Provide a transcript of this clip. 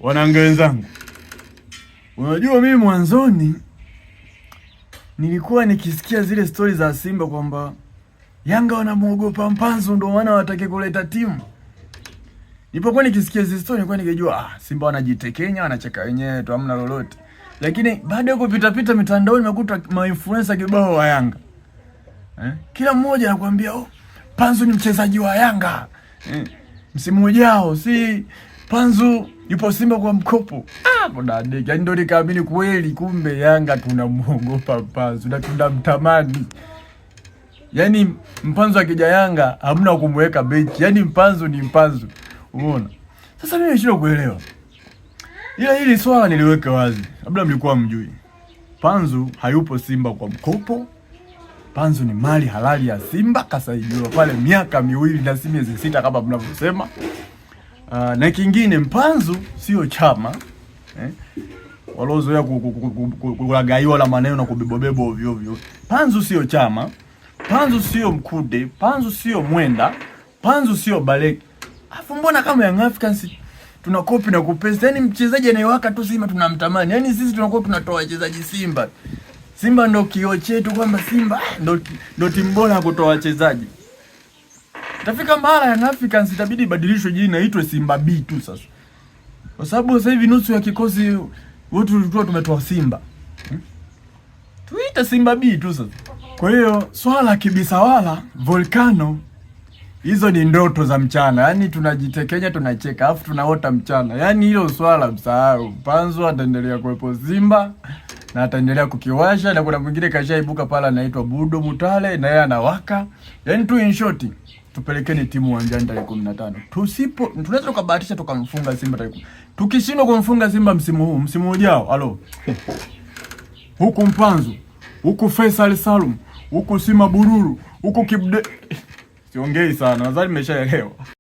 Wanangu wenzangu, unajua mimi mwanzoni nilikuwa nikisikia zile stori za Simba kwamba Yanga wanamuogopa Mpanzu ndio maana wataki kuleta timu. Nilipokuwa nikisikia hizo stori nilikuwa nikijua Simba wanajitekenya, wanacheka wenyewe tu, hamna lolote. Lakini baada ya kupita pita mitandaoni nimekuta ma-influencer kibao wa Yanga. Kila mmoja anakuambia Mpanzu ni mchezaji wa Yanga. Msimu ujao si Mpanzu yupo Simba kwa mkopo. Bodadeki. Yaani ndio nikaamini kweli kumbe Yanga tunamuogopa Mpanzu na tunamtamani. Yaani Mpanzu akija Yanga hamna kumweka benchi. Yaani Mpanzu ni Mpanzu. Umeona? Sasa mimi nashindwa kuelewa. Ila hili swala niliweka wazi. Labda mlikuwa mjui. Mpanzu hayupo Simba kwa mkopo. Mpanzu ni mali halali ya Simba, kasaidiwa pale miaka 2 na si miezi 6 kama mnavyosema. Na kingine Mpanzu sio chama. Walozoea kulagaiwa la maneno na kubebobebo ovyo ovyo. Mpanzu sio chama. Mpanzu sio Mkude. Mpanzu sio Mwenda. Mpanzu sio Baleki. Afu mbona kama Young Africans tunakopi na kupesa? Yaani mchezaji anayewaka tu Simba tunamtamani. Yaani sisi tunakuwa tunatoa wachezaji Simba. Simba ndo kioo chetu kwamba Simba ndo timu bora kutoa wachezaji. Itafika mahali Young Africans itabidi ibadilishwe jina itwe Simba B tu sasa. Kwa sababu sasa hivi nusu ya kikosi wote tulikuwa tumetoa Simba. Tuita Simba B tu sasa. Kwa hiyo swala kibisawala Volcano hizo ni ndoto za mchana. Yaani tunajitekenya tunacheka afu tunaota mchana. Yaani hilo swala msahau. Mpanzu ataendelea kuwepo Simba na ataendelea kukiwasha, na kuna mwingine kashaibuka pala anaitwa Budo Mutale na yeye anawaka. Yaani tu in short tupelekeni timu uwanjani tarehe 15. Tunaweza tukabahatisha tukamfunga Simba tarehe 10. Tukishindwa kumfunga Simba msimu ujao, huku Mpanzu, huku Faisal Salum, huku Sima Bururu, huku Kibde. Siongei sana, nadhani mmeshaelewa.